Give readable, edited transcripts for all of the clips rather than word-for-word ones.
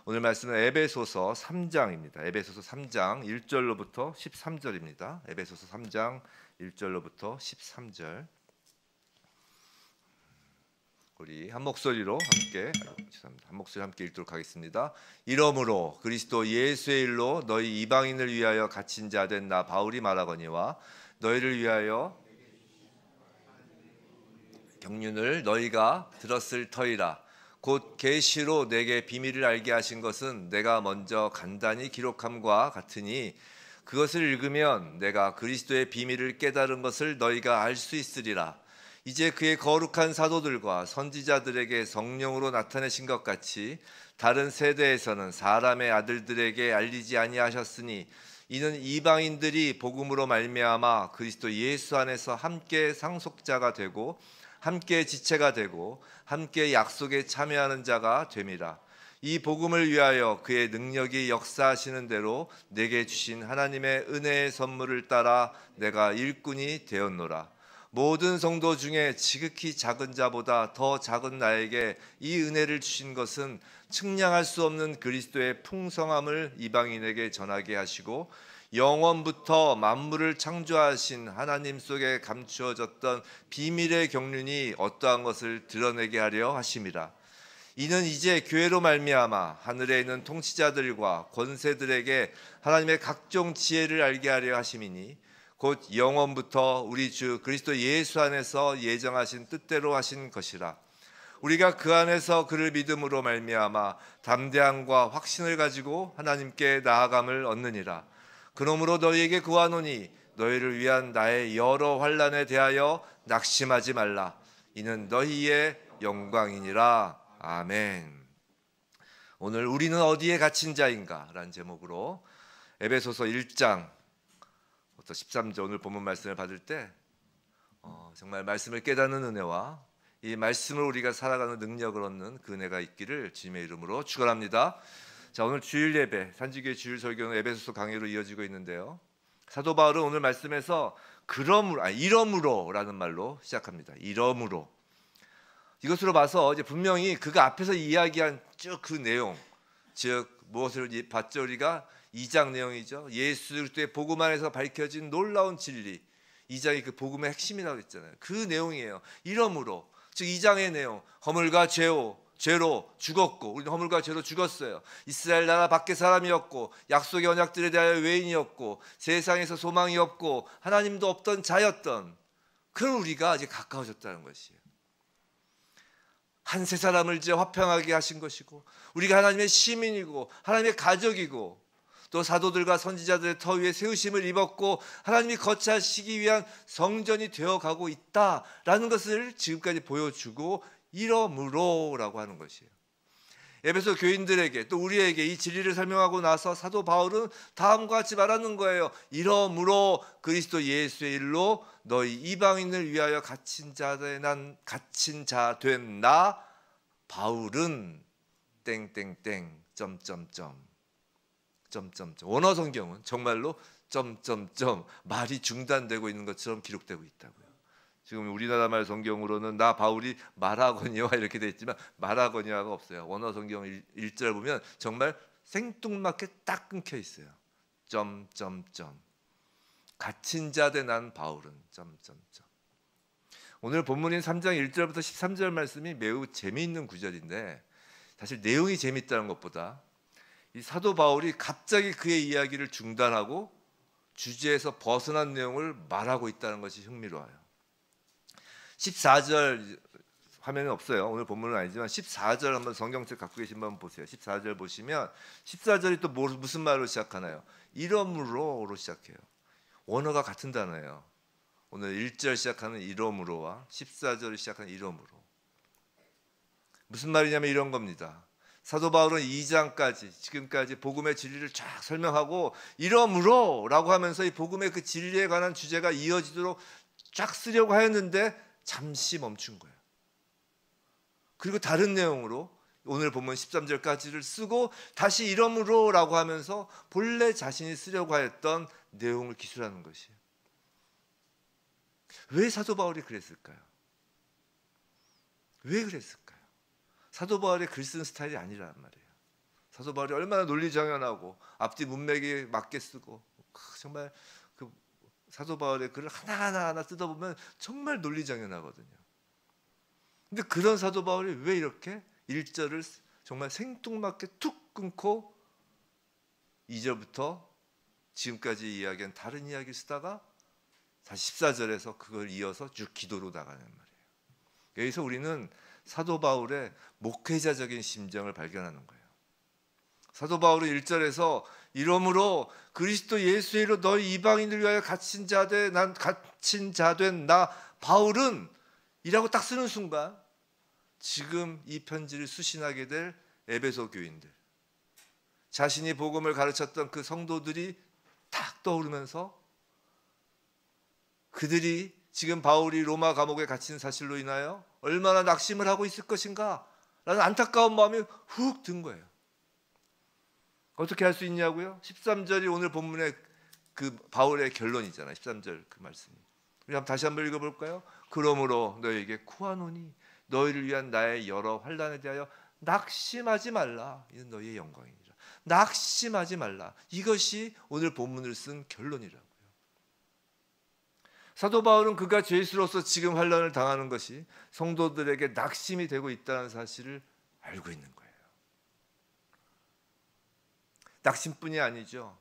오늘 말씀은 에베소서 3장입니다. 에베소서 3장 1절로부터 13절입니다. 에베소서 3장 1절로부터 13절. 우리 한 목소리로 한 목소리 함께 읽도록 하겠습니다. 이러므로 그리스도 예수의 일로 너희 이방인을 위하여 갇힌 자 된 나 바울이 말하거니와 너희를 위하여 경륜을 너희가 들었을 터이라. 곧 계시로 내게 비밀을 알게 하신 것은 내가 먼저 간단히 기록함과 같으니 그것을 읽으면 내가 그리스도의 비밀을 깨달은 것을 너희가 알 수 있으리라. 이제 그의 거룩한 사도들과 선지자들에게 성령으로 나타내신 것 같이 다른 세대에서는 사람의 아들들에게 알리지 아니하셨으니 이는 이방인들이 복음으로 말미암아 그리스도 예수 안에서 함께 상속자가 되고 함께 지체가 되고 함께 약속에 참여하는 자가 됨이라. 이 복음을 위하여 그의 능력이 역사하시는 대로 내게 주신 하나님의 은혜의 선물을 따라 내가 일꾼이 되었노라. 모든 성도 중에 지극히 작은 자보다 더 작은 나에게 이 은혜를 주신 것은 측량할 수 없는 그리스도의 풍성함을 이방인에게 전하게 하시고 영원부터 만물을 창조하신 하나님 속에 감추어졌던 비밀의 경륜이 어떠한 것을 드러내게 하려 하심이라. 이는 이제 교회로 말미암아 하늘에 있는 통치자들과 권세들에게 하나님의 각종 지혜를 알게 하려 하심이니 곧 영원부터 우리 주 그리스도 예수 안에서 예정하신 뜻대로 하신 것이라. 우리가 그 안에서 그를 믿음으로 말미암아 담대함과 확신을 가지고 하나님께 나아감을 얻느니라. 그러므로 너희에게 구하노니 너희를 위한 나의 여러 환난에 대하여 낙심하지 말라. 이는 너희의 영광이니라. 아멘. 오늘 우리는 어디에 갇힌 자인가? 라는 제목으로 에베소서 1장 13절 오늘 본문 말씀을 받을 때 정말 말씀을 깨닫는 은혜와 이 말씀을 우리가 살아가는 능력을 얻는 그 은혜가 있기를 주님의 이름으로 축원합니다. 자, 오늘 주일 예배 산지교회 주일 설교는 에베소서 강의로 이어지고 있는데요. 사도 바울은 오늘 말씀에서 이러므로라는 말로 시작합니다. 이러므로. 이것으로 봐서 이제 분명히 그가 앞에서 이야기한 쭉 그 내용, 즉 무엇을 봤죠? 우리가 2장 내용이죠. 예수 그리스도의 복음 안에서 밝혀진 놀라운 진리. 2장이 그 복음의 핵심이라고 했잖아요. 그 내용이에요. 이러므로, 즉 2장의 내용, 허물과 죄로 죽었고, 우리는 허물과 죄로 죽었어요. 이스라엘 나라 밖의 사람이었고, 약속의 언약들에 대하여 외인이었고, 세상에서 소망이 없고 하나님도 없던 자였던 그런 우리가 이제 가까워졌다는 것이에요. 한 세 사람을 이제 화평하게 하신 것이고, 우리가 하나님의 시민이고 하나님의 가족이고, 또 사도들과 선지자들의 터 위에 세우심을 입었고 하나님이 거처하시기 위한 성전이 되어가고 있다라는 것을 지금까지 보여주고 이러므로라고 하는 것이에요. 에베소 교인들에게 또 우리에게 이 진리를 설명하고 나서 사도 바울은 다음과 같이 말하는 거예요. 이러므로 그리스도 예수의 일로 너희 이방인을 위하여 갇힌 자 된 나 바울은 땡땡땡 점점점. 원어 성경은 정말로 점점점 말이 중단되고 있는 것처럼 기록되고 있다고요. 지금 우리나라 말 성경으로는 나 바울이 말하거니와 이렇게 되어 있지만 말하거니와가 없어요. 원어 성경 1절 보면 정말 생뚱맞게 딱 끊겨 있어요. 점점점. 갇힌 자 된 난 바울은 점점점. 오늘 본문인 3장 1절부터 13절 말씀이 매우 재미있는 구절인데, 사실 내용이 재미있다는 것보다 이 사도 바울이 갑자기 그의 이야기를 중단하고 주제에서 벗어난 내용을 말하고 있다는 것이 흥미로워요. 14절 화면에 없어요. 오늘 본문은 아니지만 14절 한번 성경책 갖고 계신 분 보세요. 14절 보시면 14절이 또 무슨 말로 시작하나요? 이러므로로 시작해요. 원어가 같은 단어예요. 오늘 1절 시작하는 이러므로와 14절을 시작하는 이러므로. 무슨 말이냐면 이런 겁니다. 사도 바울은 2장까지 지금까지 복음의 진리를 쫙 설명하고 이러므로라고 하면서 이 복음의 그 진리에 관한 주제가 이어지도록 쫙 쓰려고 하였는데 잠시 멈춘 거예요. 그리고 다른 내용으로 오늘 본문 13절까지를 쓰고 다시 이러므로라고 하면서 본래 자신이 쓰려고 했던 내용을 기술하는 것이에요. 왜 사도 바울이 그랬을까요? 왜 그랬을까요? 사도 바울의 글 쓰는 스타일이 아니란 말이에요. 사도 바울이 얼마나 논리정연하고 앞뒤 문맥에 맞게 쓰고, 정말 그 사도 바울의 글을 하나하나 뜯어보면 정말 논리정연하거든요. 근데 그런 사도 바울이 왜 이렇게 1절을 정말 생뚱맞게 툭 끊고 2절부터 지금까지 이야기한 다른 이야기를 쓰다가 다시 14절에서 그걸 이어서 쭉 기도로 나가는 말이에요. 여기서 우리는 사도 바울의 목회자적인 심정을 발견하는 거예요. 사도 바울은 1절에서 이러므로 그리스도 예수의 이로 너희 이방인을 위하여 갇힌 자 된 나 바울은 이라고 딱 쓰는 순간 지금 이 편지를 수신하게 될 에베소 교인들, 자신이 복음을 가르쳤던 그 성도들이 탁 떠오르면서 그들이 지금 바울이 로마 감옥에 갇힌 사실로 인하여 얼마나 낙심을 하고 있을 것인가 라는 안타까운 마음이 훅 든 거예요. 어떻게 할 수 있냐고요? 13절이 오늘 본문의 그 바울의 결론이잖아요. 13절 그 말씀이. 우리 다시 한번 읽어볼까요? 그러므로 너희에게 구하노니 너희를 위한 나의 여러 환난에 대하여 낙심하지 말라. 이는 너희의 영광이니라. 낙심하지 말라. 이것이 오늘 본문을 쓴 결론이라고요. 사도 바울은 그가 죄수로서 지금 환난을 당하는 것이 성도들에게 낙심이 되고 있다는 사실을 알고 있는 거예요. 낙심뿐이 아니죠.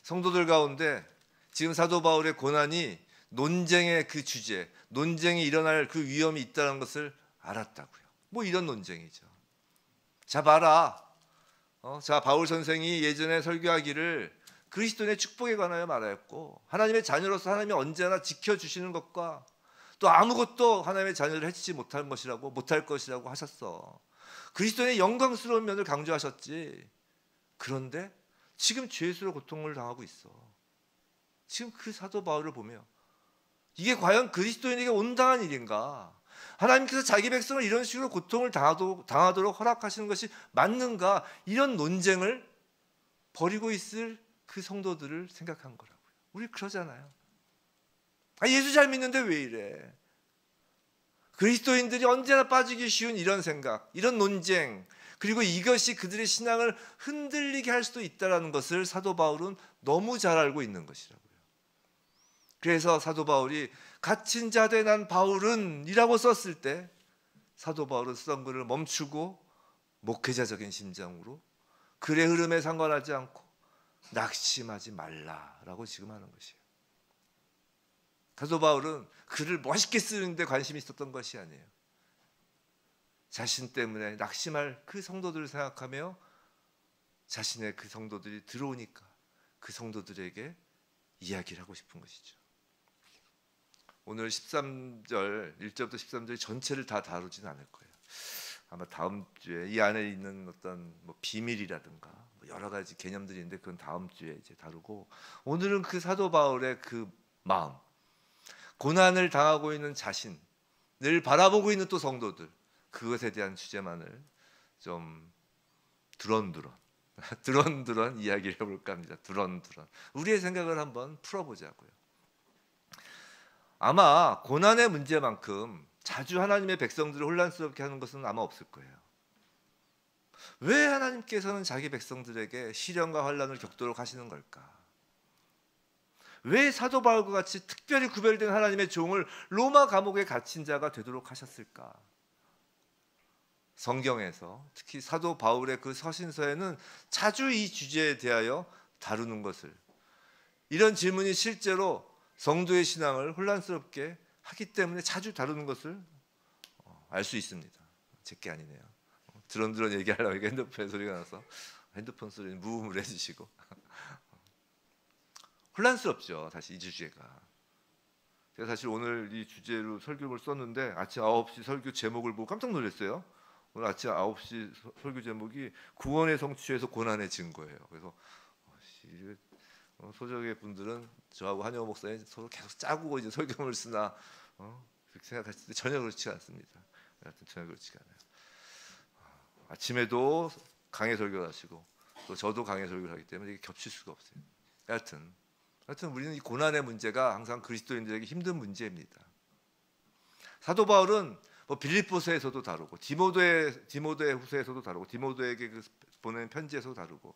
성도들 가운데 지금 사도 바울의 고난이 논쟁의 그 주제, 논쟁이 일어날 그 위험이 있다는 것을 알았다고요. 뭐 이런 논쟁이죠. 자 봐라. 자 바울 선생이 예전에 설교하기를 그리스도인의 축복에 관하여 말하였고 하나님의 자녀로서 하나님이 언제나 지켜주시는 것과 또 아무것도 하나님의 자녀를 해치지 못할 것이라고 하셨어. 그리스도인의 영광스러운 면을 강조하셨지. 그런데 지금 죄수로 고통을 당하고 있어. 지금 그 사도 바울을 보며 이게 과연 그리스도인에게 온당한 일인가? 하나님께서 자기 백성을 이런 식으로 고통을 당하도록 허락하시는 것이 맞는가? 이런 논쟁을 벌이고 있을 그 성도들을 생각한 거라고요. 우리 그러잖아요. 예수 잘 믿는데 왜 이래? 그리스도인들이 언제나 빠지기 쉬운 이런 생각, 이런 논쟁, 그리고 이것이 그들의 신앙을 흔들리게 할 수도 있다는 것을 사도 바울은 너무 잘 알고 있는 것이라고요. 그래서 사도 바울이 갇힌 자 된 난 바울은 이라고 썼을 때 사도 바울은 쓰던 글을 멈추고 목회자적인 심정으로 글의 흐름에 상관하지 않고 낙심하지 말라라고 지금 하는 것이에요. 사도 바울은 글을 멋있게 쓰는데 관심이 있었던 것이 아니에요. 자신 때문에 낙심할 그 성도들을 생각하며 자신의 그 성도들이 들어오니까 그 성도들에게 이야기를 하고 싶은 것이죠. 오늘 13절, 1절부터 13절 전체를 다 다루지는 않을 거예요. 아마 다음 주에 이 안에 있는 어떤 비밀이라든가 여러 가지 개념들이 있는데 그건 다음 주에 이제 다루고, 오늘은 그 사도 바울의 그 마음, 고난을 당하고 있는 자신, 늘 바라보고 있는 또 성도들, 그것에 대한 주제만을 좀 두런두런 이야기를 해볼까 합니다. 두런두런 우리의 생각을 한번 풀어보자고요. 아마 고난의 문제만큼 자주 하나님의 백성들을 혼란스럽게 하는 것은 아마 없을 거예요. 왜 하나님께서는 자기 백성들에게 시련과 환난을 겪도록 하시는 걸까? 왜 사도 바울과 같이 특별히 구별된 하나님의 종을 로마 감옥에 갇힌 자가 되도록 하셨을까? 성경에서 특히 사도 바울의 그 서신서에는 자주 이 주제에 대하여 다루는 것을, 이런 질문이 실제로 성도의 신앙을 혼란스럽게 하기 때문에 자주 다루는 것을 알 수 있습니다. 제게 아니네요. 드런드런 얘기하려고 핸드폰 소리가 나서 핸드폰 소리는 무음을 해주시고 혼란스럽죠. 사실 이 주제가, 제가 사실 오늘 이 주제로 설교를 썼는데 아침 9시 설교 제목을 보고 깜짝 놀랐어요. 오늘 아침 9시 설교 제목이 구원의 성취에서 고난의 증거예요. 그래서 소적의 분들은 저하고 한영호 목사님 서로 계속 짜고 이제 설교를 쓰나 그렇게 생각하실 때 전혀 그렇지 않습니다. 하여튼 전혀 그렇지 않아요. 아침에도 강해 설교를 하시고 또 저도 강해 설교를 하기 때문에 이게 겹칠 수가 없어요. 하여튼 우리는 이 고난의 문제가 항상 그리스도인들에게 힘든 문제입니다. 사도 바울은 빌립보서에서도 다루고 디모데 후서에서도 다루고 디모데에게 그 보낸 편지에서 다루고,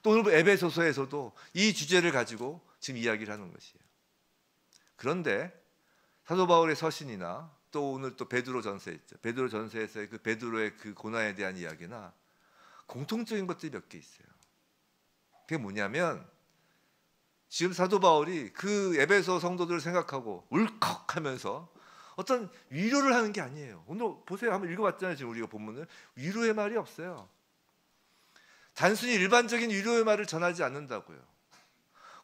또 오늘 에베소서에서도 이 주제를 가지고 지금 이야기를 하는 것이에요. 그런데 사도 바울의 서신이나 또 오늘 또 베드로 전서 있죠. 베드로 전서에서의 그 베드로의 그 고난에 대한 이야기나 공통적인 것들이 몇 개 있어요. 그게 뭐냐면 지금 사도 바울이 그 에베소 성도들을 생각하고 울컥하면서 어떤 위로를 하는 게 아니에요. 오늘 보세요. 한번 읽어봤잖아요. 지금 우리가 본문을. 위로의 말이 없어요. 단순히 일반적인 위로의 말을 전하지 않는다고요.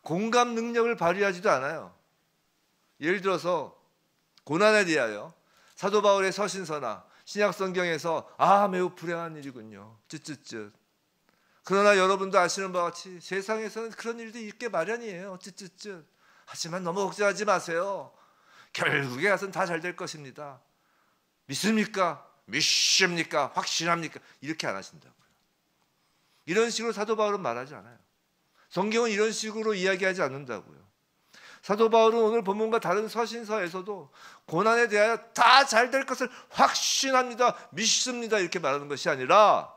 공감 능력을 발휘하지도 않아요. 예를 들어서 고난에 대하여 사도 바울의 서신서나 신약 성경에서 매우 불행한 일이군요. 쯧쯧쯧. 그러나 여러분도 아시는 바와 같이 세상에서는 그런 일들이 있게 마련이에요. 쯧쯧쯧. 하지만 너무 걱정하지 마세요. 결국에 가서는 다 잘 될 것입니다. 믿습니까? 믿습니까? 확신합니까? 이렇게 안 하신다고요. 이런 식으로 사도 바울은 말하지 않아요. 성경은 이런 식으로 이야기하지 않는다고요. 사도 바울은 오늘 본문과 다른 서신서에서도 고난에 대하여 다 잘 될 것을 확신합니다. 믿습니다. 이렇게 말하는 것이 아니라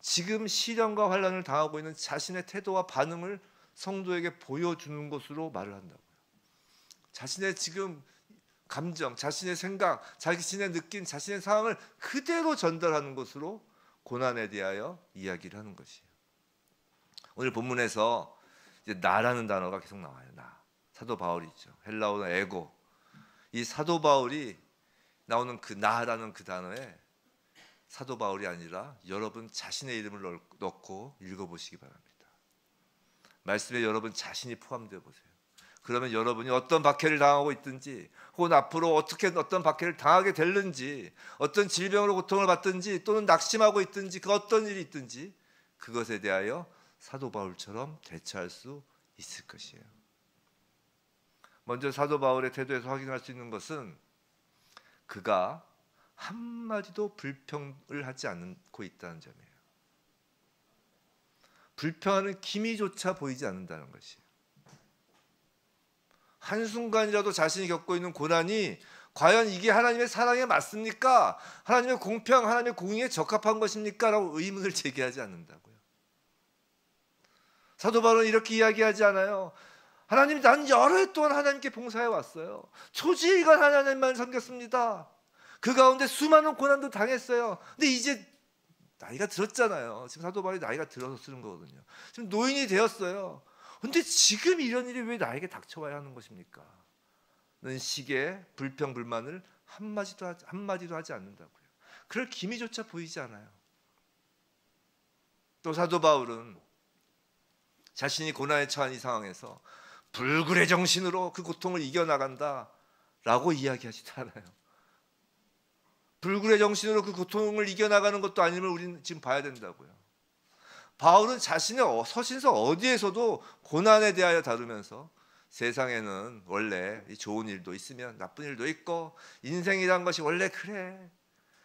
지금 시련과 환난을 당하고 있는 자신의 태도와 반응을 성도에게 보여주는 것으로 말을 한다고요. 자신의 지금 감정, 자신의 생각, 자신의 느낀, 자신의 상황을 그대로 전달하는 것으로 고난에 대하여 이야기를 하는 것이에요. 오늘 본문에서 이제 나라는 단어가 계속 나와요. 나. 사도 바울이죠. 헬라어는 에고. 이 사도 바울이 나오는 그 나라는 그 단어에 사도 바울이 아니라 여러분 자신의 이름을 넣고 읽어보시기 바랍니다. 말씀에 여러분 자신이 포함되어 보세요. 그러면 여러분이 어떤 박해를 당하고 있든지 혹은 앞으로 어떻게 어떤 박해를 당하게 될는지 어떤 질병으로 고통을 받든지 또는 낙심하고 있든지 그 어떤 일이 있든지 그것에 대하여 사도 바울처럼 대처할 수 있을 것이에요. 먼저 사도 바울의 태도에서 확인할 수 있는 것은 그가 한마디도 불평을 하지 않고 있다는 점이에요. 불평하는 기미조차 보이지 않는다는 것이에요. 한순간이라도 자신이 겪고 있는 고난이 과연 이게 하나님의 사랑에 맞습니까? 하나님의 공평, 하나님의 공의에 적합한 것입니까? 라고 의문을 제기하지 않는다고요. 사도 바울은 이렇게 이야기하지 않아요. 하나님, 난 여러 해 동안 하나님께 봉사해 왔어요. 초지일관 하나님만 섬겼습니다. 그 가운데 수많은 고난도 당했어요. 근데 이제 나이가 들었잖아요. 지금 사도 바울이 나이가 들어서 쓰는 거거든요. 지금 노인이 되었어요. 근데 지금 이런 일이 왜 나에게 닥쳐와야 하는 것입니까? 는 식의 불평 불만을 한마디도 하지 않는다고요. 그럴 기미조차 보이지 않아요. 또 사도 바울은 자신이 고난에 처한 이 상황에서 불굴의 정신으로 그 고통을 이겨나간다라고 이야기하지도 않아요. 불굴의 정신으로 그 고통을 이겨나가는 것도 아니면 우리는 지금 봐야 된다고요. 바울은 자신의 서신서 어디에서도 고난에 대하여 다루면서 세상에는 원래 좋은 일도 있으면 나쁜 일도 있고 인생이란 것이 원래 그래.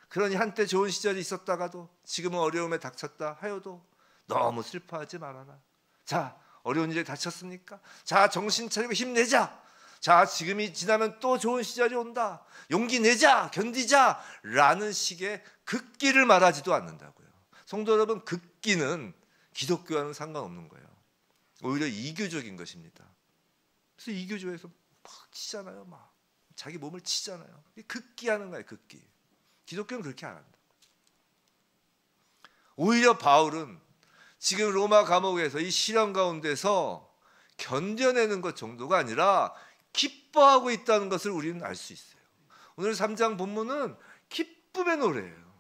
그러니 한때 좋은 시절이 있었다가도 지금은 어려움에 닥쳤다 하여도 너무 슬퍼하지 말아라. 자, 어려운 일에 닥쳤습니까? 자, 정신 차리고 힘내자. 자, 지금이 지나면 또 좋은 시절이 온다. 용기 내자, 견디자 라는 식의 극기를 말하지도 않는다고요. 성도 여러분, 극기는 기독교와는 상관없는 거예요. 오히려 이교적인 것입니다. 그래서 이교조에서 막 치잖아요. 막 자기 몸을 치잖아요. 극기하는 거예요. 극기. 기독교는 그렇게 안 한다. 오히려 바울은 지금 로마 감옥에서 이 시련 가운데서 견뎌내는 것 정도가 아니라 기뻐하고 있다는 것을 우리는 알 수 있어요. 오늘 3장 본문은 기쁨의 노래예요.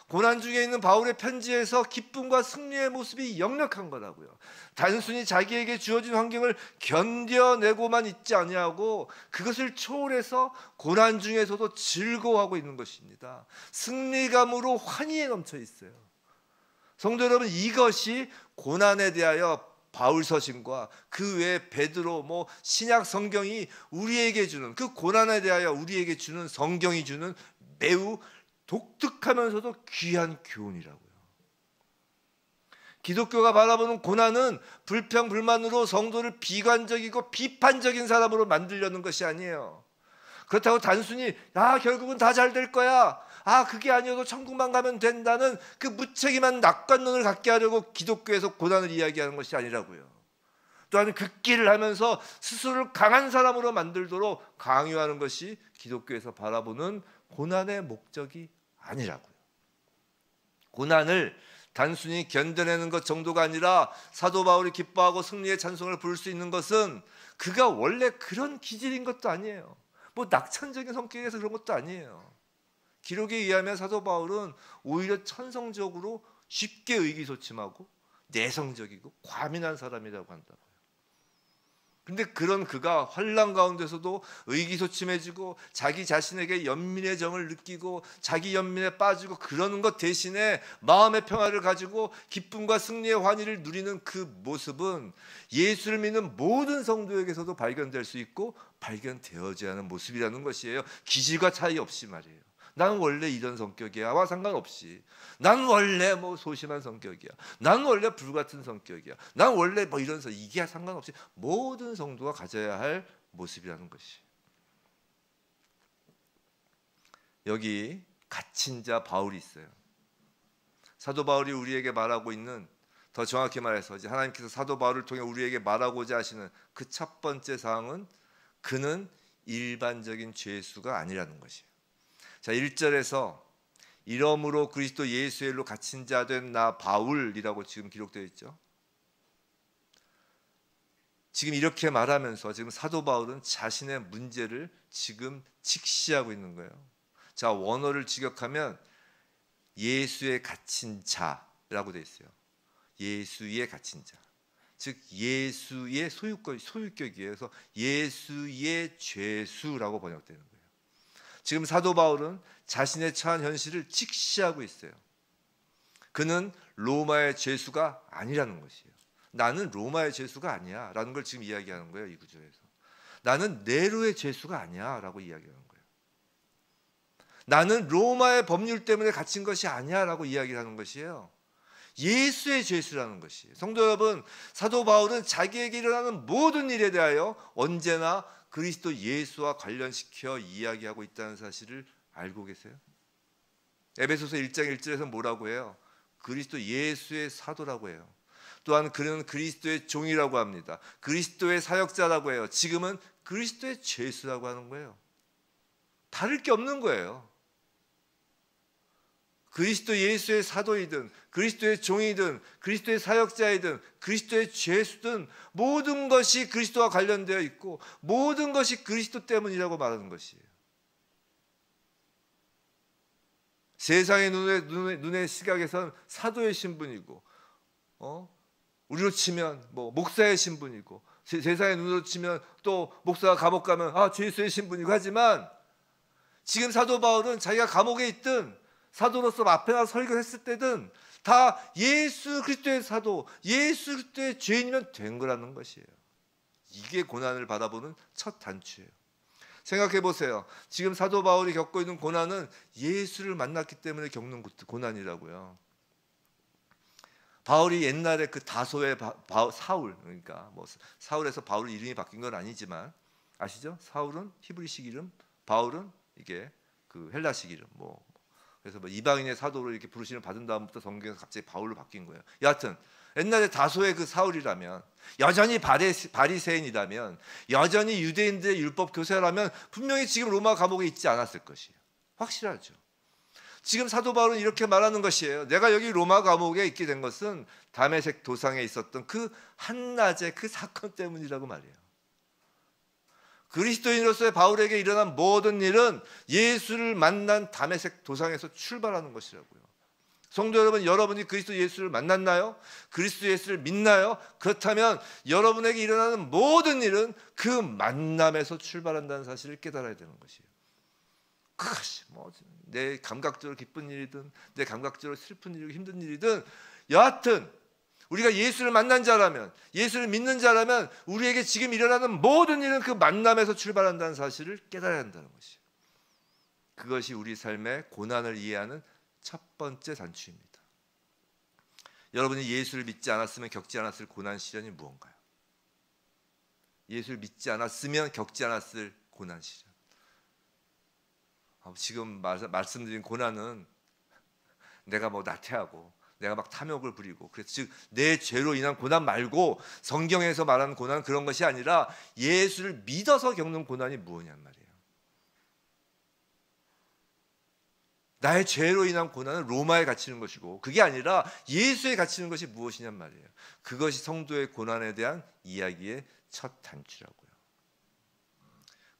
고난 중에 있는 바울의 편지에서 기쁨과 승리의 모습이 역력한 거라고요. 단순히 자기에게 주어진 환경을 견뎌내고만 있지 아니하고 그것을 초월해서 고난 중에서도 즐거워하고 있는 것입니다. 승리감으로 환희에 넘쳐 있어요. 성도 여러분, 이것이 고난에 대하여 바울 서신과 그 외에 베드로 신약 성경이 우리에게 주는, 그 고난에 대하여 우리에게 주는, 성경이 주는 매우 독특하면서도 귀한 교훈이라고요. 기독교가 바라보는 고난은 불평 불만으로 성도를 비관적이고 비판적인 사람으로 만들려는 것이 아니에요. 그렇다고 단순히 결국은 다 잘 될 거야, 그게 아니어도 천국만 가면 된다는 그 무책임한 낙관론을 갖게 하려고 기독교에서 고난을 이야기하는 것이 아니라고요. 또한 극기를 하면서 스스로를 강한 사람으로 만들도록 강요하는 것이 기독교에서 바라보는 고난의 목적이 아니라고요. 고난을 단순히 견뎌내는 것 정도가 아니라 사도 바울이 기뻐하고 승리의 찬송을 부를 수 있는 것은 그가 원래 그런 기질인 것도 아니에요. 뭐 낙천적인 성격에서 그런 것도 아니에요. 기록에 의하면 사도 바울은 오히려 천성적으로 쉽게 의기소침하고 내성적이고 과민한 사람이라고 한다고요. 근데 그런 그가 환난 가운데서도 의기소침해지고 자기 자신에게 연민의 정을 느끼고 자기 연민에 빠지고 그러는 것 대신에 마음의 평화를 가지고 기쁨과 승리의 환희를 누리는 그 모습은 예수를 믿는 모든 성도에게서도 발견될 수 있고 발견되어져야 하는 모습이라는 것이에요. 기질과 차이 없이 말이에요. 나는 원래 이런 성격이야와 상관없이, 난 원래 뭐 소심한 성격이야, 난 원래 불같은 성격이야, 난 원래 뭐 이런 이게 상관없이 모든 성도가 가져야 할 모습이라는 것이. 여기 갇힌 자 바울이 있어요. 사도 바울이 우리에게 말하고 있는, 더 정확히 말해서 이제 하나님께서 사도 바울을 통해 우리에게 말하고자 하시는 그 첫 번째 사항은 그는 일반적인 죄수가 아니라는 것이에요. 자, 1절에서 이러므로 그리스도 예수의 일로 갇힌 자 된 나 바울이라고 지금 기록되어 있죠. 지금 이렇게 말하면서 지금 사도 바울은 자신의 문제를 지금 직시하고 있는 거예요. 자, 원어를 직역하면 예수의 갇힌 자라고 되어 있어요. 예수의 갇힌 자, 즉 예수의 소유격이에요. 그래서 예수의 죄수라고 번역되는 거예요. 지금 사도 바울은 자신의 처한 현실을 직시하고 있어요. 그는 로마의 죄수가 아니라는 것이에요. 나는 로마의 죄수가 아니야 라는 걸 지금 이야기하는 거예요. 이 구절에서 나는 네로의 죄수가 아니야 라고 이야기하는 거예요. 나는 로마의 법률 때문에 갇힌 것이 아니야 라고 이야기를 하는 것이에요. 예수의 죄수라는 것이에요. 성도 여러분, 사도 바울은 자기에게 일어나는 모든 일에 대하여 언제나 그리스도 예수와 관련시켜 이야기하고 있다는 사실을 알고 계세요? 에베소서 1장 1절에서 뭐라고 해요? 그리스도 예수의 사도라고 해요. 또한 그는 그리스도의 종이라고 합니다. 그리스도의 사역자라고 해요. 지금은 그리스도의 죄수라고 하는 거예요. 다를 게 없는 거예요. 그리스도 예수의 사도이든 그리스도의 종이든 그리스도의 사역자이든 그리스도의 죄수든 모든 것이 그리스도와 관련되어 있고 모든 것이 그리스도 때문이라고 말하는 것이에요. 세상의 눈의 시각에선 사도의 신분이고 우리로 치면 뭐 목사의 신분이고 세상의 눈으로 치면 또 목사가 감옥 가면 죄수의 신분이고 하지만 지금 사도 바울은 자기가 감옥에 있든 사도로서 앞에 나서 설교했을 때든 다 예수 그리스도의 사도, 예수 그리스도의 죄인이면 된 거라는 것이에요. 이게 고난을 바라보는 첫 단추예요. 생각해 보세요. 지금 사도 바울이 겪고 있는 고난은 예수를 만났기 때문에 겪는 고난이라고요. 바울이 옛날에 그 다소의 사울, 그러니까 뭐 사울에서 바울 이름이 바뀐 건 아니지만 아시죠? 사울은 히브리식 이름, 바울은 이게 그 헬라식 이름 그래서 뭐 이방인의 사도로 이렇게 부르심을 받은 다음부터 성경에서 갑자기 바울로 바뀐 거예요. 여하튼 옛날에 다소의 그 사울이라면 여전히 바리새인이라면 여전히 유대인들의 율법 교사라면 분명히 지금 로마 감옥에 있지 않았을 것이에요. 확실하죠. 지금 사도 바울은 이렇게 말하는 것이에요. 내가 여기 로마 감옥에 있게 된 것은 다메섹 도상에 있었던 그 한낮의 그 사건 때문이라고 말해요. 그리스도인으로서의 바울에게 일어난 모든 일은 예수를 만난 다메섹 도상에서 출발하는 것이라고요. 성도 여러분, 여러분이 그리스도 예수를 만났나요? 그리스도 예수를 믿나요? 그렇다면 여러분에게 일어나는 모든 일은 그 만남에서 출발한다는 사실을 깨달아야 되는 것이에요. 그것이 내 감각적으로 기쁜 일이든 내 감각적으로 슬픈 일이고 힘든 일이든 여하튼 우리가 예수를 만난 자라면, 예수를 믿는 자라면 우리에게 지금 일어나는 모든 일은 그 만남에서 출발한다는 사실을 깨달아야 한다는 것이에요. 그것이 우리 삶의 고난을 이해하는 첫 번째 단추입니다. 여러분이 예수를 믿지 않았으면 겪지 않았을 고난 시련이 무언가요? 예수를 믿지 않았으면 겪지 않았을 고난 시련. 지금 말씀드린 고난은 내가 뭐 나태하고 내가 막 탐욕을 부리고, 그래서 즉 내 죄로 인한 고난 말고, 성경에서 말하는 고난은 그런 것이 아니라 예수를 믿어서 겪는 고난이 무엇이냔 말이에요. 나의 죄로 인한 고난은 로마에 갇히는 것이고, 그게 아니라 예수에 갇히는 것이 무엇이냔 말이에요. 그것이 성도의 고난에 대한 이야기의 첫 단추라고요.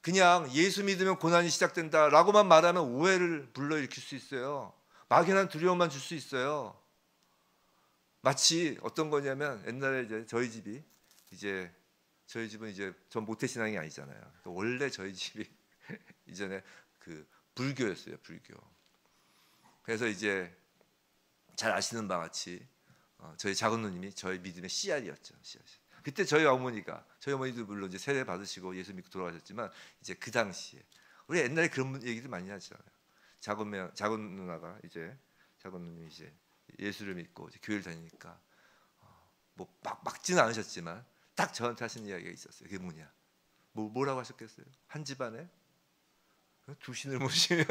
그냥 예수 믿으면 고난이 시작된다라고만 말하면 오해를 불러일으킬 수 있어요. 막연한 두려움만 줄 수 있어요. 마치 어떤 거냐면, 옛날에 이제 저희 집은 이제 전 모태신앙이 아니잖아요. 원래 저희 집이 이전에 그 불교였어요, 불교. 그래서 이제 잘 아시는 바와 같이 저희 작은 누님이 저희 믿음의 씨앗이었죠. 그때 저희 어머니도 물론 이제 세례 받으시고 예수 믿고 돌아가셨지만, 이제 그 당시에 우리 옛날에 그런 얘기들 많이 하잖아요. 작은 누나가 작은 누님이 이제 예수를 믿고 이제 교회를 다니니까 뭐 막지는 않으셨지만 딱 저한테 하신 이야기가 있었어요. 그게 뭐냐? 뭐라고 하셨겠어요? 한 집안에 두 신을 모시면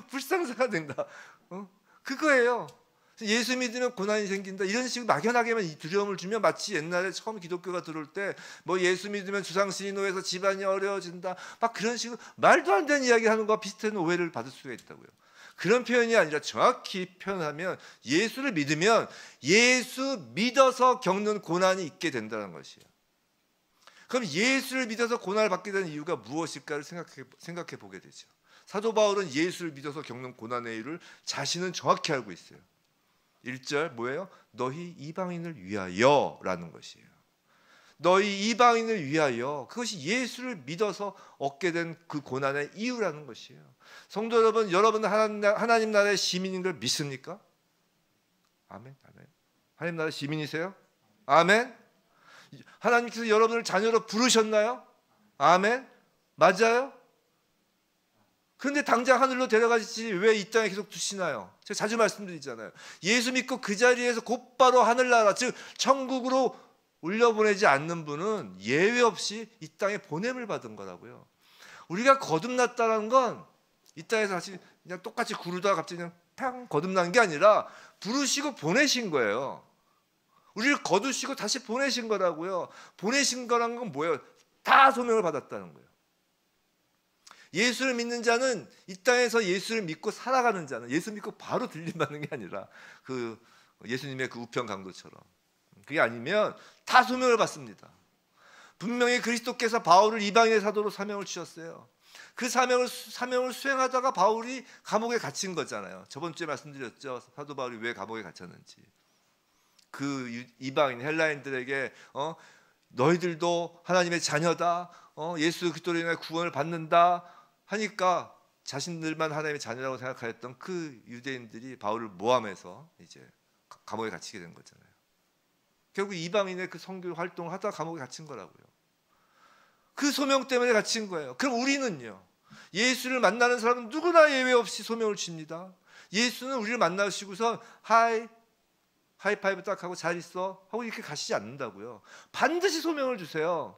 불상사가 된다. 그거예요. 예수 믿으면 고난이 생긴다. 이런 식으로 막연하게만 이 두려움을 주면, 마치 옛날에 처음 기독교가 들어올 때 뭐 예수 믿으면 주상신이 노해서 집안이 어려워진다, 막 그런 식으로 말도 안 되는 이야기 하는 거와 비슷한 오해를 받을 수가 있다고요. 그런 표현이 아니라 정확히 표현하면, 예수를 믿으면 예수 믿어서 겪는 고난이 있게 된다는 것이에요. 그럼 예수를 믿어서 고난을 받게 되는 이유가 무엇일까를 생각해 보게 되죠. 사도 바울은 예수를 믿어서 겪는 고난의 이유를 자신은 정확히 알고 있어요. 1절 뭐예요? 너희 이방인을 위하여라는 것이에요. 너희 이방인을 위하여, 그것이 예수를 믿어서 얻게 된 그 고난의 이유라는 것이에요. 성도 여러분, 여러분은 하나님 나라의 시민인 걸 믿습니까? 아멘. 하나님 나라의 시민이세요? 아멘. 하나님께서 여러분을 자녀로 부르셨나요? 아멘. 맞아요? 그런데 당장 하늘로 데려가시지 왜 이 땅에 계속 두시나요? 제가 자주 말씀드리잖아요. 예수 믿고 그 자리에서 곧바로 하늘나라, 즉 천국으로 올려보내지 않는 분은 예외 없이 이 땅에 보냄을 받은 거라고요. 우리가 거듭났다는 건 이 땅에서 다시 그냥 똑같이 구르다가 갑자기 그냥 팡 거듭난 게 아니라 부르시고 보내신 거예요. 우리를 거두시고 다시 보내신 거라고요. 보내신 거란 건 뭐예요? 다 소명을 받았다는 거예요. 예수를 믿는 자는, 이 땅에서 예수를 믿고 살아가는 자는, 예수 믿고 바로 들림받는 게 아니라 그 예수님의 그 우편 강도처럼, 그게 아니면 다 소명을 받습니다. 분명히 그리스도께서 바울을 이방인의 사도로 사명을 주셨어요. 그 사명을 수행하다가 바울이 감옥에 갇힌 거잖아요. 저번 주에 말씀드렸죠. 사도 바울이 왜 감옥에 갇혔는지. 그 이방인 헬라인들에게 너희들도 하나님의 자녀다, 예수 그리스도로 인해 구원을 받는다 하니까 자신들만 하나님의 자녀라고 생각하였던 그 유대인들이 바울을 모함해서 이제 감옥에 갇히게 된 거잖아요. 결국 이방인의 그 선교 활동을 하다가 감옥에 갇힌 거라고요. 그 소명 때문에 갇힌 거예요. 그럼 우리는요, 예수를 만나는 사람은 누구나 예외 없이 소명을 줍니다. 예수는 우리를 만나시고서 하이파이브 딱 하고 잘 있어 하고 이렇게 가시지 않는다고요. 반드시 소명을 주세요.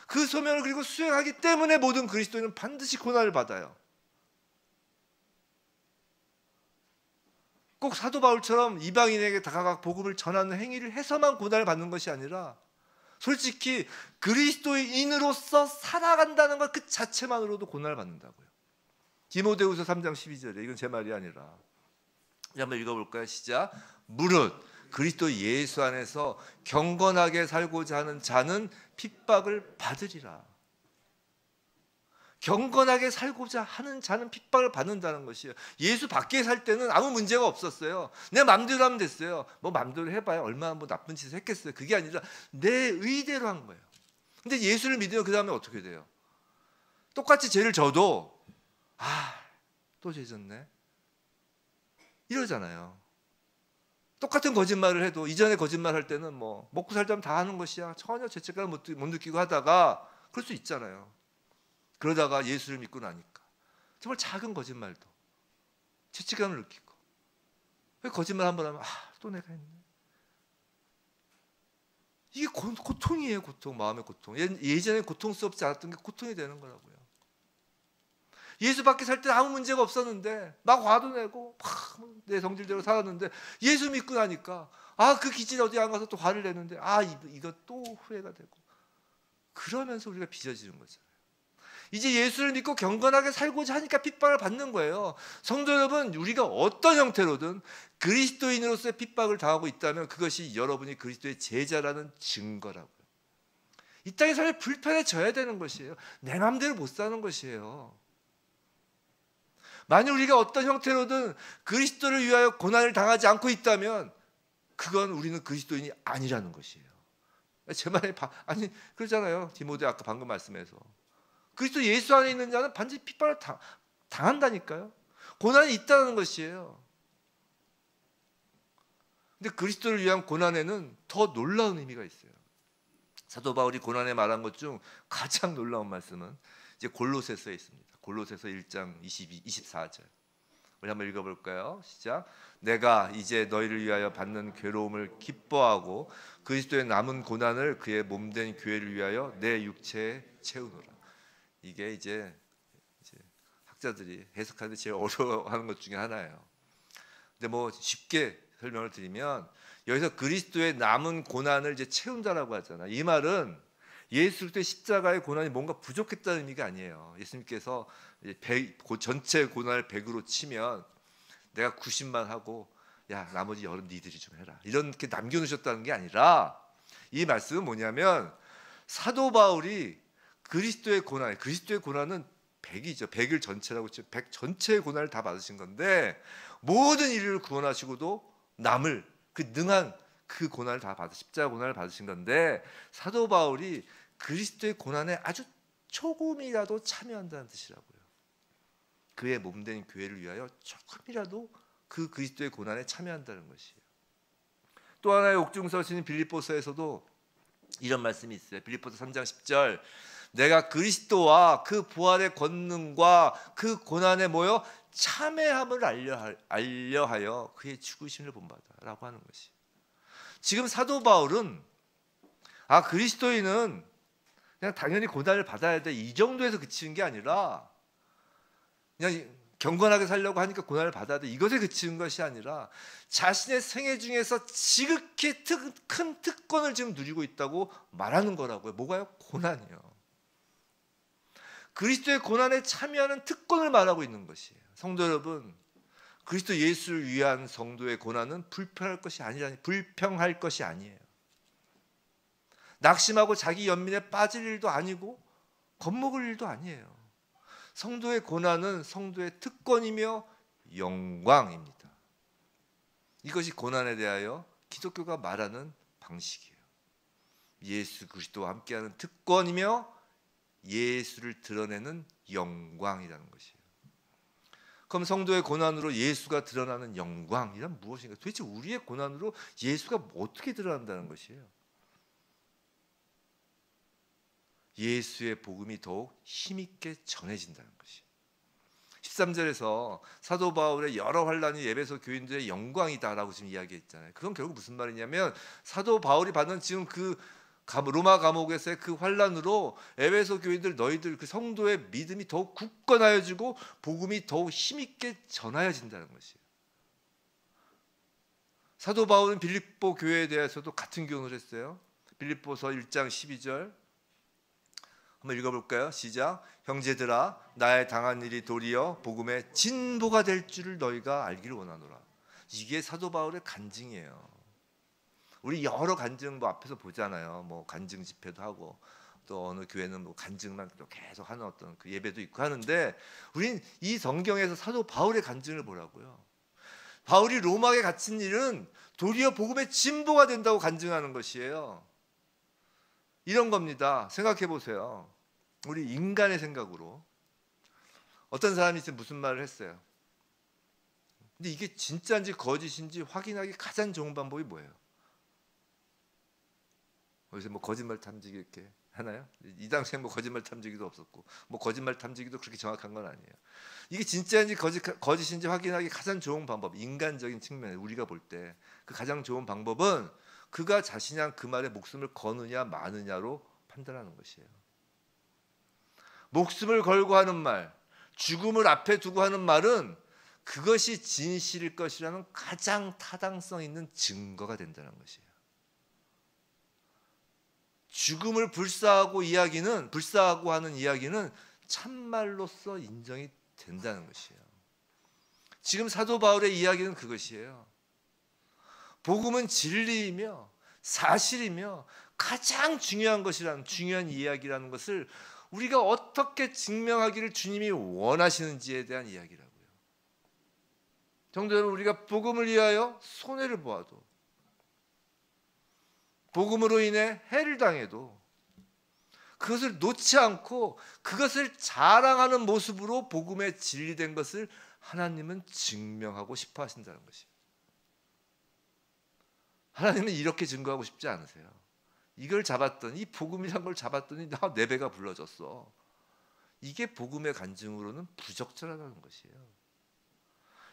그 소명을 그리고 수행하기 때문에 모든 그리스도인은 반드시 고난을 받아요. 꼭 사도 바울처럼 이방인에게 다가가 복음을 전하는 행위를 해서만 고난을 받는 것이 아니라, 솔직히 그리스도인으로서 살아간다는 것 그 자체만으로도 고난을 받는다고요. 디모데후서 3장 12절에, 이건 제 말이 아니라 한번 읽어볼까요? 시작. 무릇 그리스도 예수 안에서 경건하게 살고자 하는 자는 핍박을 받으리라. 경건하게 살고자 하는 자는 핍박을 받는다는 것이에요. 예수 밖에 살 때는 아무 문제가 없었어요. 내 맘대로 하면 됐어요. 뭐 맘대로 해봐야 얼마나 뭐 나쁜 짓을 했겠어요. 그게 아니라 내 의대로 한 거예요. 근데 예수를 믿으면 그 다음에 어떻게 돼요? 똑같이 죄를 져도 또 죄 졌네 이러잖아요. 똑같은 거짓말을 해도, 이전에 거짓말할 때는 뭐 먹고 살자면 다 하는 것이야, 전혀 죄책감을 못 느끼고 하다가 그럴 수 있잖아요. 그러다가 예수를 믿고 나니까 정말 작은 거짓말도 죄책감을 느끼고, 거짓말 한번 하면 또 내가 했네. 이게 고통이에요. 고통, 마음의 고통. 예전에 고통스럽지 않았던 게 고통이 되는 거라고요. 예수 밖에 살 때 아무 문제가 없었는데 막 화도 내고 막 내 성질대로 살았는데 예수 믿고 나니까 그 기질이 어디 안 가서 또 화를 내는데 이거 또 후회가 되고 그러면서 우리가 빚어지는 거잖아요. 이제 예수를 믿고 경건하게 살고자 하니까 핍박을 받는 거예요. 성도 여러분, 우리가 어떤 형태로든 그리스도인으로서의 핍박을 당하고 있다면 그것이 여러분이 그리스도의 제자라는 증거라고요. 이 땅의 삶이 불편해져야 되는 것이에요. 내 마음대로 못 사는 것이에요. 만약 우리가 어떤 형태로든 그리스도를 위하여 고난을 당하지 않고 있다면 그건 우리는 그리스도인이 아니라는 것이에요. 제 말에 아니 그러잖아요. 디모데 아까 방금 말씀해서 그리스도 예수 안에 있는 자는 반드시 핍박을 당한다니까요. 고난이 있다는 것이에요. 근데 그리스도를 위한 고난에는 더 놀라운 의미가 있어요. 사도 바울이 고난에 말한 것 중 가장 놀라운 말씀은 이제 골로새서에 있습니다. 골로새서 1장 24절. 우리 한번 읽어볼까요? 시작. 내가 이제 너희를 위하여 받는 괴로움을 기뻐하고 그리스도의 남은 고난을 그의 몸된 교회를 위하여 내 육체에 채우노라. 이게 이제 학자들이 해석하는데 제일 어려워하는 것 중에 하나예요. 근데 뭐 쉽게 설명을 드리면 여기서 그리스도의 남은 고난을 이제 채운다라고 하잖아. 이 말은 예수 그리스도의 십자가의 고난이 뭔가 부족했다는 의미가 아니에요. 예수님께서 전체 고난을 100으로 치면 내가 90만 하고 야 나머지 10 니들이 좀 해라 이렇게 남겨놓으셨다는 게 아니라 이 말씀은 뭐냐면 사도 바울이 그리스도의 고난은 100이죠. 100일 전체라고 치면 100 전체의 고난을 다 받으신 건데 모든 인류를 구원하시고도 남을 그 능한 그 고난을 다 십자가 고난을 받으신 건데 사도 바울이 그리스도의 고난에 아주 조금이라도 참여한다는 뜻이라고요. 그의 몸된 교회를 위하여 조금이라도 그 그리스도의 고난에 참여한다는 것이에요. 또 하나의 옥중서신 빌립보서에서도 이런 말씀이 있어요. 빌립보서 3장 10절. 내가 그리스도와 그 부활의 권능과 그 고난에 모여 참회함을 알려하여 그의 죽으심을 본받아라고 하는 것이. 지금 사도 바울은 그리스도인은 그냥 당연히 고난을 받아야 돼 이 정도에서 그치는 게 아니라 그냥 경건하게 살려고 하니까 고난을 받아야 돼 이것에 그치는 것이 아니라 자신의 생애 중에서 지극히 큰 특권을 지금 누리고 있다고 말하는 거라고요. 뭐가요? 고난이요. 그리스도의 고난에 참여하는 특권을 말하고 있는 것이에요. 성도 여러분, 그리스도 예수를 위한 성도의 고난은 불평할 것이 아니에요. 낙심하고 자기 연민에 빠질 일도 아니고 겁먹을 일도 아니에요. 성도의 고난은 성도의 특권이며 영광입니다. 이것이 고난에 대하여 기독교가 말하는 방식이에요. 예수 그리스도와 함께하는 특권이며 예수를 드러내는 영광이라는 것이에요. 그럼 성도의 고난으로 예수가 드러나는 영광이란 무엇인가? 도대체 우리의 고난으로 예수가 어떻게 드러난다는 것이에요? 예수의 복음이 더욱 힘있게 전해진다는 것이에요. 13절에서 사도 바울의 여러 환란이 에베소 교인들의 영광이다라고 지금 이야기했잖아요. 그건 결국 무슨 말이냐면 사도 바울이 받는 지금 그 로마 감옥에서의 그 환란으로 에베소 교인들 너희들 그 성도의 믿음이 더욱 굳건하여지고 복음이 더욱 힘있게 전하여진다는 것이에요. 사도 바울은 빌립보 교회에 대해서도 같은 교훈을 했어요. 빌립보서 1장 12절 한번 읽어볼까요? 시작. 형제들아 나의 당한 일이 도리어 복음의 진보가 될 줄을 너희가 알기를 원하노라. 이게 사도 바울의 간증이에요. 우리 여러 간증 앞에서 보잖아요. 뭐 간증 집회도 하고 또 어느 교회는 뭐 간증만 또 계속 하는 어떤 그 예배도 있고 하는데 우린 이 성경에서 사도 바울의 간증을 보라고요. 바울이 로마에 갇힌 일은 도리어 복음의 진보가 된다고 간증하는 것이에요. 이런 겁니다. 생각해 보세요. 우리 인간의 생각으로 어떤 사람이 있으면 무슨 말을 했어요. 근데 이게 진짜인지 거짓인지 확인하기 가장 좋은 방법이 뭐예요? 요새 뭐 거짓말 탐지기 이렇게 하나요? 이 당시에 뭐 거짓말 탐지기도 없었고 뭐 거짓말 탐지기도 그렇게 정확한 건 아니에요. 이게 진짜인지 거짓인지 확인하기 가장 좋은 방법, 인간적인 측면에 우리가 볼 때 그 가장 좋은 방법은 그가 자신이 한 그 말에 목숨을 거느냐 마느냐로 판단하는 것이에요. 목숨을 걸고 하는 말, 죽음을 앞에 두고 하는 말은 그것이 진실일 것이라는 가장 타당성 있는 증거가 된다는 것이에요. 죽음을 불사하고 하는 이야기는 참말로서 인정이 된다는 것이에요. 지금 사도 바울의 이야기는 그것이에요. 복음은 진리이며 사실이며 가장 중요한 이야기라는 것을 우리가 어떻게 증명하기를 주님이 원하시는지에 대한 이야기라고요. 성도 여러분, 우리가 복음을 위하여 손해를 보아도, 복음으로 인해 해를 당해도 그것을 놓지 않고 그것을 자랑하는 모습으로 복음에 진리된 것을 하나님은 증명하고 싶어 하신다는 것이에요. 하나님은 이렇게 증거하고 싶지 않으세요. 이걸 잡았더니, 이 복음이란 걸 잡았더니 내 배가 불러졌어. 이게 복음의 간증으로는 부적절하다는 것이에요.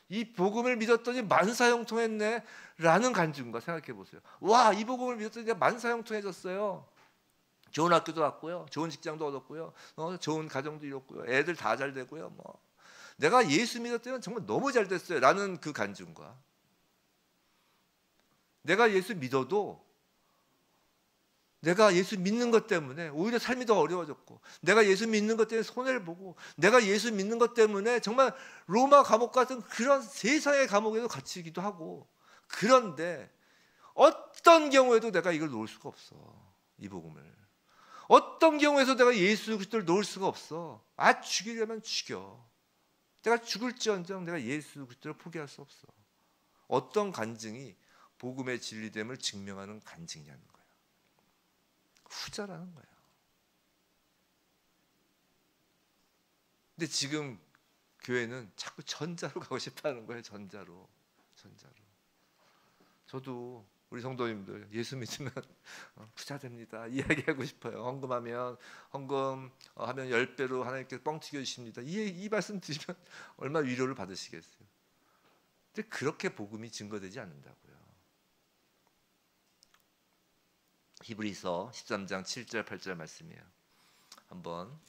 이 복음을 믿었더니 만사형통했네 라는 간증과 생각해 보세요. 와, 이 복음을 믿었더니 내가 만사형통해졌어요. 좋은 학교도 갔고요, 좋은 직장도 얻었고요, 좋은 가정도 이뤘고요, 애들 다 잘 되고요, 내가 예수 믿었더니 정말 너무 잘 됐어요 라는 그 간증과, 내가 예수 믿어도 내가 예수 믿는 것 때문에 오히려 삶이 더 어려워졌고, 내가 예수 믿는 것 때문에 손해를 보고, 내가 예수 믿는 것 때문에 정말 로마 감옥 같은 그런 세상의 감옥에도 갇히기도 하고, 그런데 어떤 경우에도 내가 이걸 놓을 수가 없어. 이 복음을 어떤 경우에서 내가 예수 그리스도를 놓을 수가 없어. 죽이려면 죽여. 내가 죽을지언정 내가 예수 그리스도를 포기할 수 없어. 어떤 간증이 복음의 진리됨을 증명하는 간증이냐는 거예요. 후자라는 거예요. 근데 지금 교회는 자꾸 전자로 가고 싶다는 거예요. 전자로. 저도 우리 성도님들 예수 믿으면 부자 됩니다 이야기하고 싶어요. 헌금하면 10배로 하나님께서 뻥튀겨 주십니다. 이 말씀 드리면 얼마나 위로를 받으시겠어요. 근데 그렇게 복음이 증거되지 않는다고요. 히브리서 13장 7절 8절 말씀이에요. 한번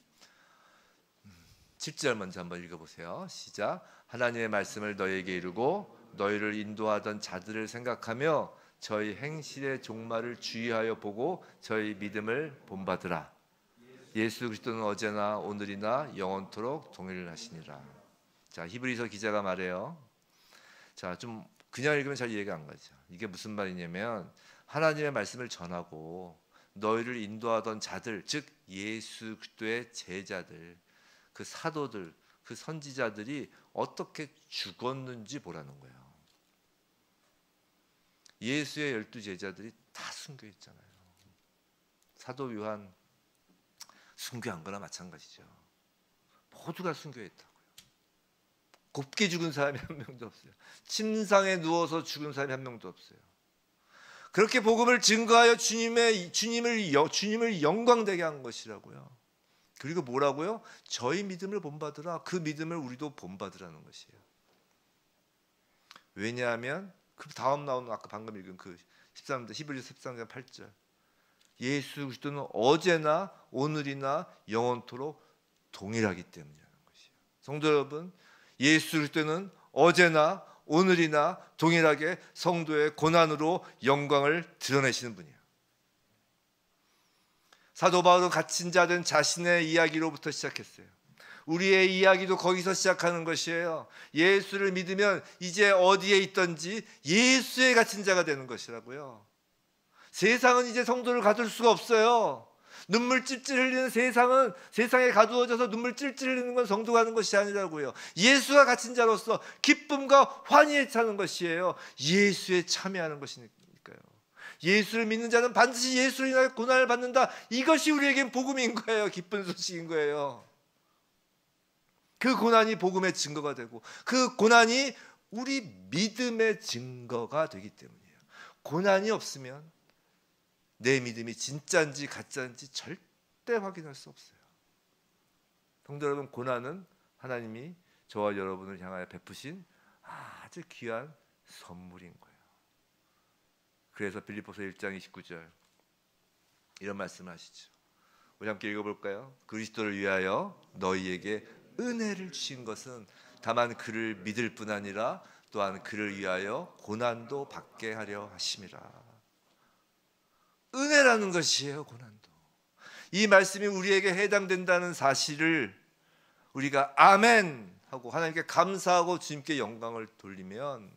7절 먼저 한번 읽어보세요. 시작. 하나님의 말씀을 너희에게 이루고 너희를 인도하던 자들을 생각하며 저희 행실의 종말을 주의하여 보고 저희 믿음을 본받으라. 예수 그리스도는 어제나 오늘이나 영원토록 동일하시니라. 자, 히브리서 기자가 말해요. 자, 좀 그냥 읽으면 잘 이해가 안 가죠. 이게 무슨 말이냐면, 하나님의 말씀을 전하고 너희를 인도하던 자들, 즉 예수 그리스도의 제자들, 그 사도들, 그 선지자들이 어떻게 죽었는지 보라는 거예요. 예수의 12 제자들이 다 순교했잖아요. 사도 요한 순교한 거나 마찬가지죠. 모두가 순교했다고요. 곱게 죽은 사람이 한 명도 없어요. 침상에 누워서 죽은 사람이 한 명도 없어요. 그렇게 복음을 증거하여 주님을 영광되게 한 것이라고요. 그리고 뭐라고요? 저희 믿음을 본받으라. 그 믿음을 우리도 본받으라는 것이에요. 왜냐하면 그 다음 나오는 아까 방금 읽은 그 13절 히브리서 13장 8절, 예수 그리스도는 어제나 오늘이나 영원토록 동일하기 때문이라는 것이에요. 성도 여러분, 예수 그리스도는 어제나 오늘이나 동일하게 성도의 고난으로 영광을 드러내시는 분이에요. 사도 바울은 갇힌 자 된 자신의 이야기로부터 시작했어요. 우리의 이야기도 거기서 시작하는 것이에요. 예수를 믿으면 이제 어디에 있든지 예수에 갇힌 자가 되는 것이라고요. 세상은 이제 성도를 가둘 수가 없어요. 눈물 찔찔 흘리는 세상에 가두어져서 눈물 찔찔 흘리는 건 성도가 하는 것이 아니라고요. 예수가 갇힌 자로서 기쁨과 환희에 차는 것이에요. 예수에 참여하는 것이니까요. 예수를 믿는 자는 반드시 예수로 인하여 고난을 받는다. 이것이 우리에겐 복음인 거예요. 기쁜 소식인 거예요. 그 고난이 복음의 증거가 되고, 그 고난이 우리 믿음의 증거가 되기 때문이에요. 고난이 없으면 내 믿음이 진짜인지 가짜인지 절대 확인할 수 없어요. 성도 여러분, 고난은 하나님이 저와 여러분을 향하여 베푸신 아주 귀한 선물인 거예요. 그래서 빌립보서 1장 29절 이런 말씀을 하시죠. 우리 함께 읽어볼까요? 그리스도를 위하여 너희에게 은혜를 주신 것은 다만 그를 믿을 뿐 아니라 또한 그를 위하여 고난도 받게 하려 하심이라. 은혜라는 것이에요. 고난도. 이 말씀이 우리에게 해당된다는 사실을 우리가 아멘 하고 하나님께 감사하고 주님께 영광을 돌리면,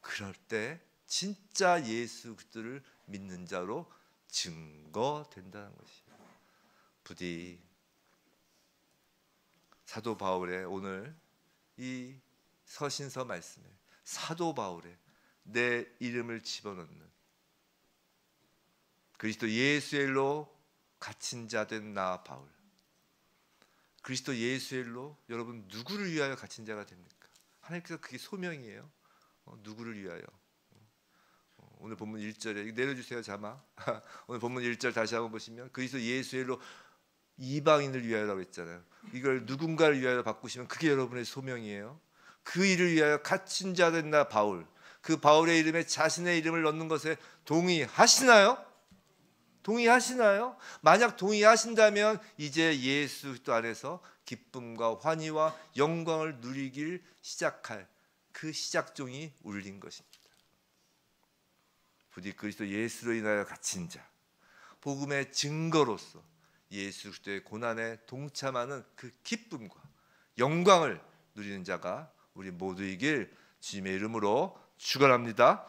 그럴 때 진짜 예수 그리스도를 믿는 자로 증거된다는 것이에요. 부디 사도 바울의 오늘 이 서신서 말씀에 사도 바울의 내 이름을 집어넣는 그리스도 예수의 일로 갇힌 자 된 나 바울, 그리스도 예수의 일로 여러분 누구를 위하여 갇힌 자가 됩니까? 하나님께서 그게 소명이에요. 누구를 위하여? 오늘 본문 1절에 내려주세요 자막. 오늘 본문 1절 다시 한번 보시면 그리스도 예수의 일로 이방인을 위하여라고 했잖아요. 이걸 누군가를 위하여 바꾸시면 그게 여러분의 소명이에요. 그 일을 위하여 갇힌 자 된 나 바울, 그 바울의 이름에 자신의 이름을 넣는 것에 동의하시나요? 동의하시나요? 만약 동의하신다면 이제 예수 그리스도 안에서 기쁨과 환희와 영광을 누리길 시작할 그 시작종이 울린 것입니다. 부디 그리스도 예수로 인하여 갇힌 자, 복음의 증거로서 예수 그리스도의 고난에 동참하는 그 기쁨과 영광을 누리는 자가 우리 모두이길 주님의 이름으로 축원합니다.